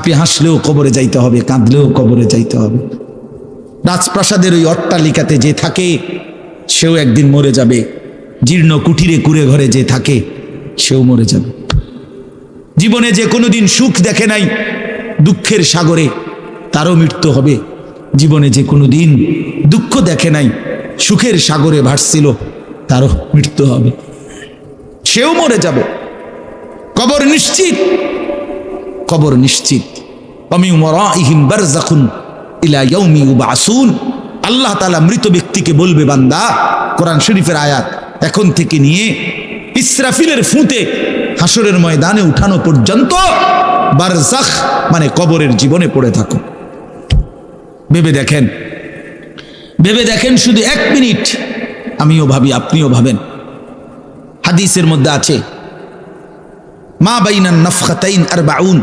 আপনি হাসলেও কবরে যাইতে হবে, কাঁদলেও কবরে যাইতে হবে। রাজপ্রাসাদের ওই অট্টালিকাতে যে থাকে সেও একদিন মরে যাবে, জীর্ণ কুঠিরে কুড়ে ঘরে যে থাকে সেও মরে যাবে। জীবনে যে কোনোদিন সুখ দেখে নাই দুঃখের সাগরে, তারও মৃত্যু হবে। জীবনে যে কোনোদিন দুঃখ দেখে নাই সুখের সাগরে ভাসছিল, তারও মৃত্যু হবে, সেও মরে যাবে। কবর নিশ্চিত, কবর নিশ্চিত। ওয়ামিন ওয়ারাইহিম বারযাখুন ইলা ইয়াউমি ইউবআসুন। আল্লাহ তাআলা মৃত ব্যক্তিকে বলবে, বান্দা, কোরআন শরীফের আয়াত, এখন থেকে নিয়ে ইসরাফিলের ফুঁতে হাসরের ময়দানে উঠানো পর্যন্ত বারজাখ মানে কবরের জীবনে পড়ে থাকো। ভেবে দেখেন, ভেবে দেখেন, শুধু 1 মিনিট আমিও ভাবি, আপনিও ভাবেন। হাদিসের মধ্যে আছে, মা বাইনান নাফখাতাইন 40।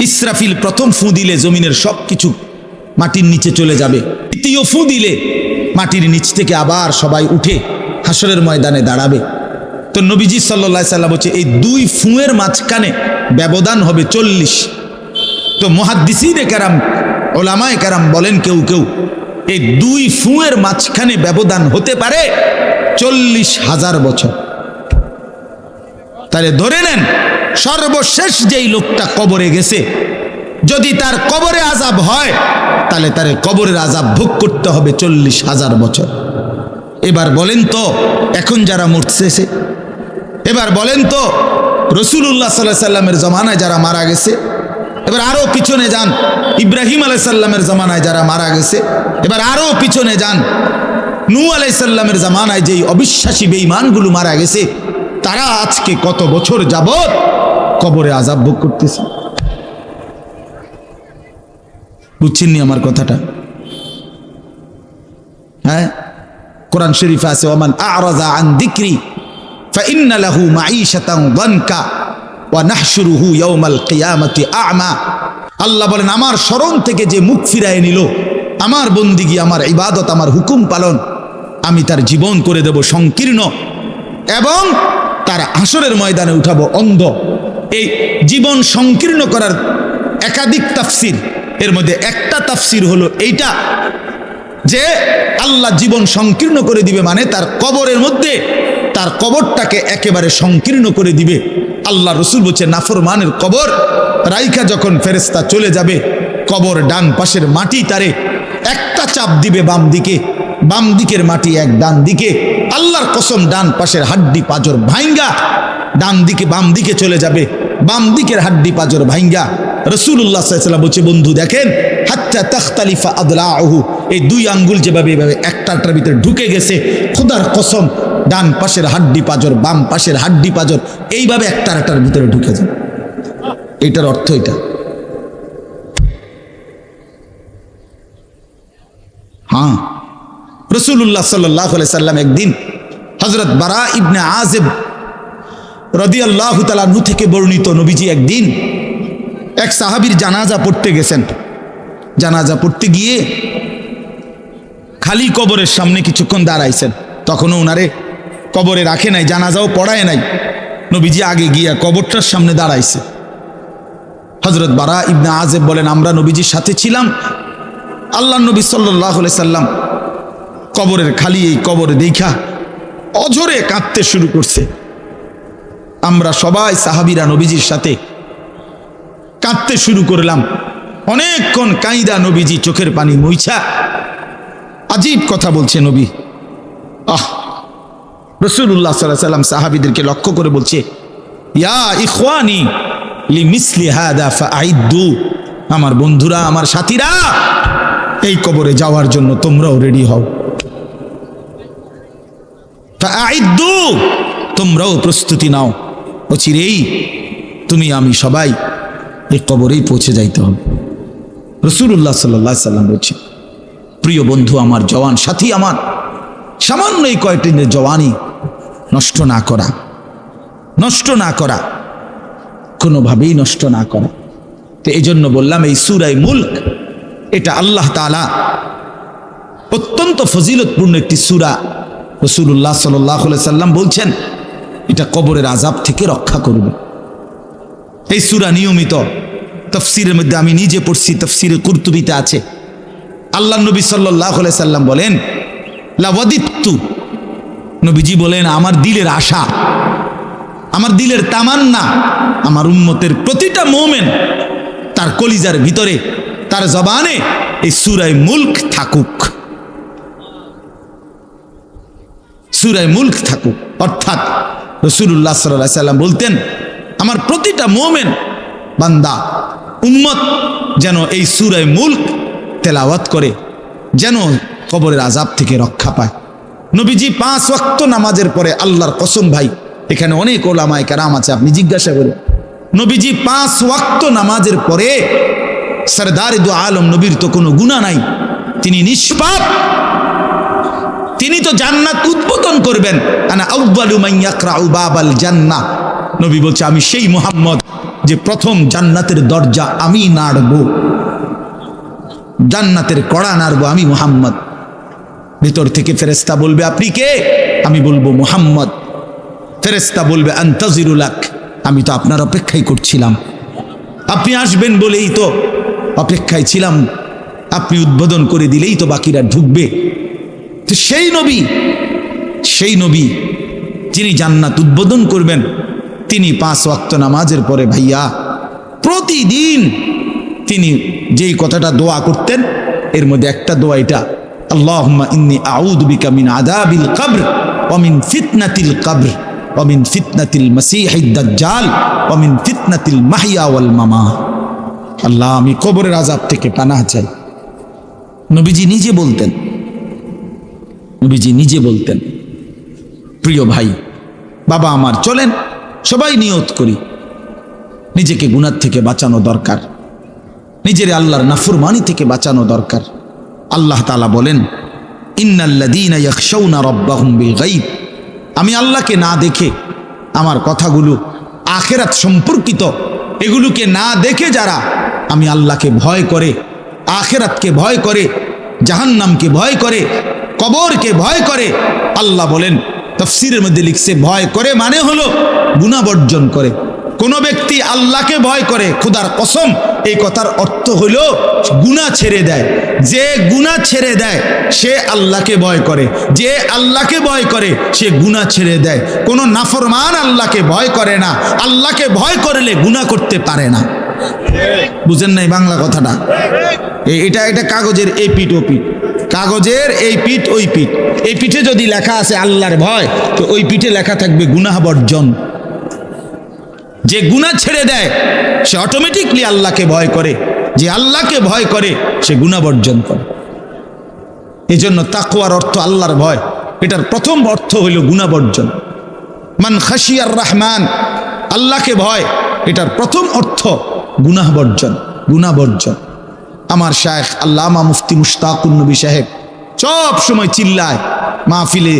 ইসরাফিল প্রথম ফু দিলে জমিনের সবকিছু মাটির নিচে চলে যাবে। দ্বিতীয় ফু দিলে মাটির নিচ থেকে আবার সবাই উঠে হাসরের ময়দানে দাঁড়াবে। তো নবীজি সাল্লাল্লাহু আলাইহি সাল্লাম বলছে, এই 2 ফুঁয়ের মাঝখানে ব্যবধান হবে 40। তো মুহাদ্দিসিনে কেরাম, ওলামায়ে কেরাম বলেন, কেউ কেউ এই 2 ফুঁয়ের মাঝখানে ব্যবধান হতে পারে 40,000 বছর। তাহলে ধরে নেন, সর্বশেষ যেই লোকটা কবরে গেছে, যদি তার কবরে আযাব হয়, তাহলে তার কবরের আযাব ভোগ করতে হবে 40,000 বছর। এবার বলেন তো, এখন যারা মরতেছে, এবার বলেন তো রাসূলুল্লাহ সাল্লাল্লাহু আলাইহি সাল্লামের জমানায় যারা মারা গেছে, এবার আরো পিছনে যান, ইব্রাহিম আলাইহিস সালামের জমানায় যারা মারা গেছে, এবার আরো পিছনে যান, নূহ আলাইহিস সালামের জমানায় যেই অবিশ্বাসী বেঈমানগুলো মারা গেছে, তারা আজকে কত বছর যাবত কবরে আযাব ভোগ করতেছে। বুঝছেন নি আমার কথাটা? হ্যাঁ, কোরআন শরীফে আছে, ওমান আ'রাযা আন যিকরি ফাইন্না লাহু মাঈশাতান দানকা ওয়া নাহশুরুহু ইয়াওমাল কিয়ামাতি আ'মা। আল্লাহ বলেন, আমার স্মরণ থেকে যে মুখ ফিরায় নিল, আমার বন্দিগি, আমার ইবাদত, আমার হুকুম পালন, আমি তার জীবন করে দেব সংকীর্ণ এবং তার হাসরের ময়দানে উঠাবো অন্ধ। এই জীবন সংকীর্ণ করার একাধিক তাফসির, এর মধ্যে একটা তাফসির হলো এইটা যে আল্লাহ জীবন সংকীর্ণ করে দিবে, মানে তার কবরের মধ্যে তার কবরটাকে একেবারে সংকীর্ণ করে দিবে। আল্লাহ রসুল বলছে, নাফরমানের কবর রাইখা যখন ফেরেশতা চলে যাবে, কবর ডান পাশের মাটি তারে একটা চাপ দিবে বাম দিকে, বাম দিকের মাটি এক ডান দিকে। আল্লাহর কসম, ডান পাশের হাড্ডি পাঁজর ভাইঙ্গা ডান দিকে বাম দিকে চলে যাবে, বাম দিকের হাড্ডি পাঁজর ভাইঙ্গা। রাসূলুল্লাহ সাল্লাল্লাহু আলাইহি ওয়াসাল্লাম বলছে, বন্ধু দেখেন, হাত্তা তাখতালিফা আদলাউহু, এই 2 আঙ্গুল যেভাবে এভাবে একটাটার ভিতরে ঢুকে গেছে, খোদার কসম, ডান পাশের হাড্ডি পাঁজর, বাম পাশের হাড্ডি পাঁজর এইভাবে একটার ভিতরে ঢুকে যায়। এটার অর্থ এটা। হ্যাঁ, রাসূলুল্লাহ সাল্লাল্লাহু আলাইহি সাল্লাম একদিন হযরত বারা ইবনে আযিব রাদিয়াল্লাহু তাআলা আনহু থেকে বর্ণিত, নবীজি একদিন এক সাহাবীর জানাজা পড়তে গেছেন। জানাজা পড়তে গিয়ে খালি কবরের সামনে কিছুক্ষণ দাঁড়াইছেন, তখনও ওনারে কবরে রাখে নাই, জানাজাও পড়ায় নাই। নবীজি আগে গিয়া কবরটার সামনে দাঁড়াইছে। হযরত বারা ইবনে আযিব বলেন, আমরা নবীজির সাথে ছিলাম। আল্লাহ নবী সাল্লাল্লাহু আলাইহি সাল্লাম কবরের খালি এই কবরে দেখা অঝরে কাঁদতে শুরু করছে। আমরা সবাই সাহাবীরা নবীজির সাথে কাঁদতে শুরু করলাম। অনেকক্ষণ কাইদা নবীজি চোখের পানি মুইছা আজীব কথা বলছে নবী। রাসূলুল্লাহ সাল্লাল্লাহু আলাইহি সাল্লাম সাহাবীদেরকে লক্ষ্য করে বলছে, ইয়া ইখওয়ানি লিমিসলি হাদা ফাআইদ্দু, আমার বন্ধুরা, আমার সাথীরা, এই কবরে যাওয়ার জন্য তোমরাও রেডি হও। ফাআইদ্দু, তোমরাও প্রস্তুতি নাও, অচিরেই তুমি আমি সবাই এই কবরেই পৌঁছে যাইতে হবে। রাসূলুল্লাহ সাল্লাল্লাহু আলাইহি সাল্লাম বলছে, প্রিয় বন্ধু আমার, জওয়ান সাথী আমার, সামান্য এই কয়টি দিনের জওয়ানি নষ্ট না করা, নষ্ট না করা, কোনোভাবেই নষ্ট না করা। তো এই জন্য বললাম, এই সূরা মুলক এটা আল্লাহ তাআলা অত্যন্ত ফজিলতপূর্ণ একটি সূরা। রাসূলুল্লাহ সাল্লাল্লাহু আলাইহি সাল্লাম বলছেন, এটা কবরের আযাব থেকে রক্ষা করবে। এই সূরা নিয়মিত তাফসীরের মধ্যে আমি নিজে পড়ছি, তাফসীরে কুরতুবিতে আছে। আল্লাহ নবী সাল্লাল্লাহু আলাইহি সাল্লাম বলেন, লাওয়াদিত্তু, নবীজি বলেন আমার দিলের আশা, আমার দিলের তামান্না, আমার উম্মতের প্রতিটা মুমিন তার কলিজার ভিতরে, তার জবানে এই সূরা মুলক থাকুক, সূরা মুলক থাকুক। অর্থাৎ রাসূলুল্লাহ সাল্লাল্লাহু আলাইহি সাল্লাম বলতেন আমার প্রতিটা মুমিন বান্দা উম্মত যেন এই সূরা মুলক তেলাওয়াত করে, যেন কবরের আযাব থেকে রক্ষা পায়। নবীজি 5 ওয়াক্ত নামাজের পরে, আল্লাহর কসম ভাই, এখানে অনেক ওলামায়ে কেরাম আছে, আপনি জিজ্ঞাসা করেন, নবীজি 5 ওয়াক্ত নামাজের পরে, সরদারে দু আলম নবীর তো কোনো গুনাহ নাই, তিনি নিষ্পাপ, তিনি তো জান্নাত উদ্বোধন করবেন। আনা আউয়ালু মান ইয়াকরাউ বাবাল জান্নাহ, নবী বলছে আমি সেই মুহাম্মদ যে প্রথম জান্নাতের দরজা আমি নাড়ব, জান্নাতের কড়া নাড়ব আমি মুহাম্মদ। ভিতর থেকে ফেরেশতা বলবে আপনি কে? আমি বলবো মুহাম্মদ। ফেরেশতা বলবে আনতাজিরুলাক, আমি তো আপনার অপেক্ষাই করছিলাম, আপনি আসবেন বলেই তো অপেক্ষায় ছিলাম, আপনি উদ্বোধন করে দিলেই তো বাকিরা ঢুকবে। তো সেই নবী যিনি জান্নাত উদ্বোধন করবেন, তিনি 5 ওয়াক্ত নামাজের পরে ভাইয়া প্রতিদিন তিনি যেই কথাটা দোয়া করতেন, এর মধ্যে একটা দোয়া এটা, আল্লাহুম্মা ইন্নী আউযু বিকা মিন আযাবিল কবর ওয়া মিন ফিতনাতিল কবর ওয়া মিন ফিতনাতিল মাসীহিদ দাজ্জাল ওয়া মিন ফিতনাতিল মাহইয়া ওয়াল মামাত। আল্লাহ আমি কবরের আযাব থেকে পানাহ চাই। নবীজি নিজে বলতেন। প্রিয় ভাই, বাবা আমার, চলেন সবাই নিয়ত করি, নিজেকে গুনাহ থেকে বাঁচানো দরকার, নিজের আল্লাহর নাফরমানি থেকে বাঁচানো দরকার। আল্লাহ তাআলা বলেন, ইন্নাল্লাযীনা ইয়াখশাউনা রাব্বাহুম বিল গায়ব, আমি আল্লাহকে না দেখে, আমার কথাগুলো আখিরাত সম্পর্কিত, এগুলোকে না দেখে যারা আমি আল্লাহকে ভয় করে, আখিরাতকে ভয় করে, জাহান্নামকে ভয় করে, কবরকে ভয় করে, আল্লাহ বলেন, তাফসীরের মধ্যে লিখছে ভয় করে মানে হলো গুনাহ বর্জন করে। কোন ব্যক্তি আল্লাহকে ভয় করে, খোদার কসম, এই কথার অর্থ হলো গুনাহ ছেড়ে দেয়। যে গুনাহ ছেড়ে দেয় সে আল্লাহকে ভয় করে, যে আল্লাহকে ভয় করে সে গুনাহ ছেড়ে দেয়। কোন নাফরমান আল্লাহকে ভয় করে না, আল্লাহকে ভয় করলে গুনাহ করতে পারে না। বুঝেন নাই বাংলা কথাটা? এটা কাগজের এই পিঠ ও পিঠ, কাগজের এই পিঠ ওই পিঠ। এই পিঠে যদি লেখা আছে আল্লাহর ভয়, তো ওই পিঠে লেখা থাকবে গুনাহ বর্জন। যে গুনাহ ছেড়ে দেয় সে অটোমেটিকলি আল্লাহকে ভয় করে, যে আল্লাহকে ভয় করে সে গুনাহ বর্জন করে। এজন্য তাকওয়ার অর্থ আল্লাহর ভয়, এটার প্রথম অর্থ হইল গুনাহ বর্জন। মান খাশিয়ার রহমান, আল্লাহকে ভয়, এটার প্রথম অর্থ গুনাহ বর্জন, গুনাহ বর্জন। আমার শায়েখ আল্লামা মুফতি মুশতাকুন নবী সাহেব সব সময় চিল্লায় মাহফিলে,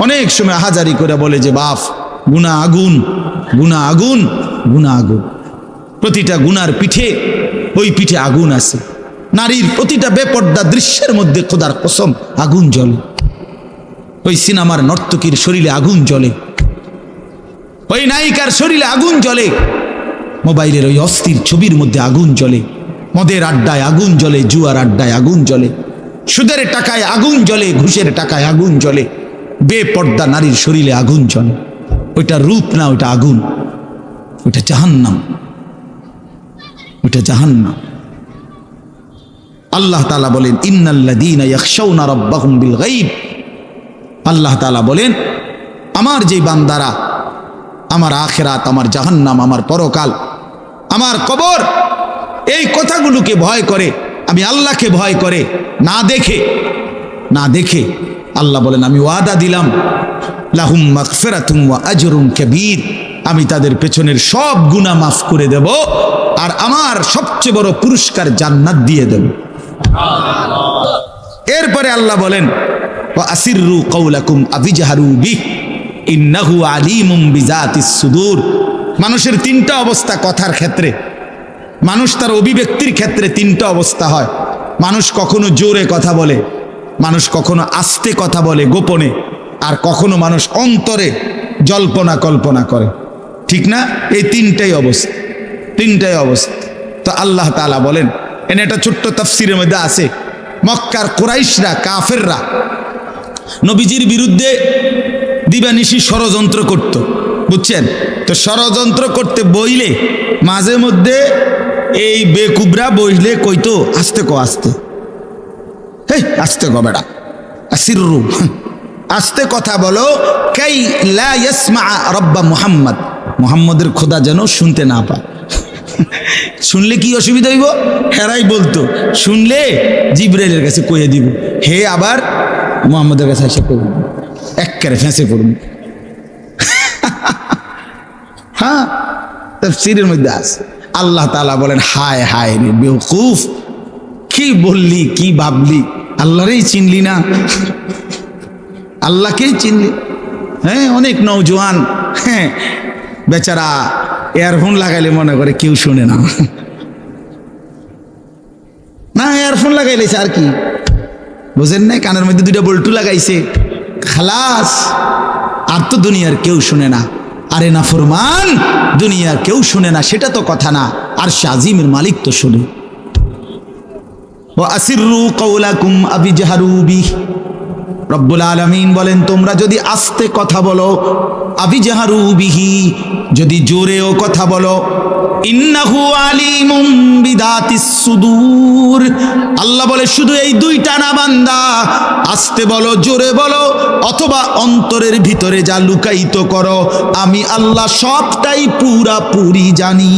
অনেক সময় হাজারি করে বলে যে বাপ, গুনাহ আগুন, গুনাহ আগুন, গুনাহ আগুন। প্রতিটা গুনার পিঠে, ওই পিঠে আগুন আছে। নারীর প্রতিটা বেপর্দা দৃশ্যের মধ্যে খোদার কসম আগুন জ্বলে। ওই সিনেমার নর্তকীর শরীরে আগুন জ্বলে, ওই নায়িকার শরীরে আগুন জ্বলে, মোবাইলের ওই অস্থির ছবির মধ্যে আগুন জ্বলে, মদের আড্ডায় আগুন জ্বলে, জুয়ার আড্ডায় আগুন জ্বলে, সুদের টাকায় আগুন জ্বলে, ঘুষের টাকায় আগুন জ্বলে, বেপর্দা নারীর শরীরে আগুন জ্বলে। ওইটা রূপ না, ওইটা আগুন, ওইটা জাহান্নাম, ওইটা জাহান্নাম। আল্লাহ তাআলা বলেন, ইন্নাল্লাযীনা ইয়াখশাউনা রাব্বাহুম বিল গায়ব, আল্লাহ তাআলা বলেন আমার যে বান্দারা আমার আখিরাত, আমার জাহান্নাম, আমার পরকাল, আমার কবর, এই কথাগুলোকে ভয় করে, আমি আল্লাহকে ভয় করে, না দেখে আল্লাহ বলেন আমি ওয়াদা দিলাম, লাহুম মাগফিরাতুম ওয়া আজরুন কাবীর, আমি তাদের পেছনের সব গুনাহ মাফ করে দেব, আর আমার সবচেয়ে বড় পুরস্কার জান্নাত দিয়ে দেব। এরপরে আল্লাহ বলেন, ওয়া আসিররু কাওলাকুম আবিজহারু বিহি ইন্নাহু আলিমুম বিজাতিস সুদূর। মানুষের তিনটা অবস্থা কথার ক্ষেত্রে, মানুষ তার অভিব্যক্তির ক্ষেত্রে তিনটা অবস্থা হয়। মানুষ কখনো জোরে কথা বলে, মানুষ কখনো আস্তে কথা বলে গোপনে, আর কখনো মানুষ অন্তরে জল্পনা কল্পনা করে, ঠিক না? এই তিনটাই অবস্থা। তো আল্লাহ তাআলা বলেন, এনে একটা ছোট্ট তাফসীরের মধ্যে আছে, মক্কার কুরাইশরা কাফেররা নবীজির বিরুদ্ধে দিবানিশি ষড়যন্ত্র করত, বুঝছেন? তো ষড়যন্ত্র করতে বইলে মাঝে মধ্যে এই বেকুবরা বইলে কইতো, আস্তে কো আস্তে, হেই আস্তে কো বেড়া, আসিররু, আস্তে কথা বলো, কাই লা ইয়াসমা রব্বা মুহাম্মদ, মুহাম্মদের খোদা যেন শুনতে না পায়। শুনলে কি অসুবিধা হইব? হেরাই বলতো শুনলে জিবরাইলের কাছে কইয়ে দিব, হে আবার মুহাম্মদের কাছে এসে কইব, একবারে ফেঁসে পড়ব। হ্যাঁ, তাফসীরের মধ্যে আছে। আল্লাহ তাআলা বলেন, হায় হায় রে বেওকুফ, কি বললি, কি ভাবলি, আল্লাহরেই চিনলি না, আল্লাহকেই চিনলি। হ্যাঁ, অনেক নওজোয়ান হ্যাঁ বেচারা ইয়ারফোন লাগাইলে মনে করে কেউ শুনে না, না ইয়ারফোন লাগাইলেছে আর কি, বুঝেন না, কানের মধ্যে দুইটা বল্টু লাগাইছে, খালাস, আর তো দুনিয়ার কেউ শুনে না। আরে না ফরমান, দুনিয়ার কেউ শুনে না সেটা তো কথা না, আর শাজিমের মালিক তো শুনে। ওয়া আসিররু কাওলাকুম আবিজহারু বিহি, রব্বুল আলামিন বলেন, তোমরা যদি আস্তে কথা বলো, আবিজহারু বিহি, যদি জোরেও কথা বলো, ইন্নাহু আলিমুম বিদাতিস সুদূর, আল্লাহ বলে শুধু এই দুইটা না বান্দা, আস্তে বলো, জোরে বলো, অথবা অন্তরের ভিতরে যা লুকায়িত করো, আমি আল্লাহ সবটাই পুরাপুরি জানি।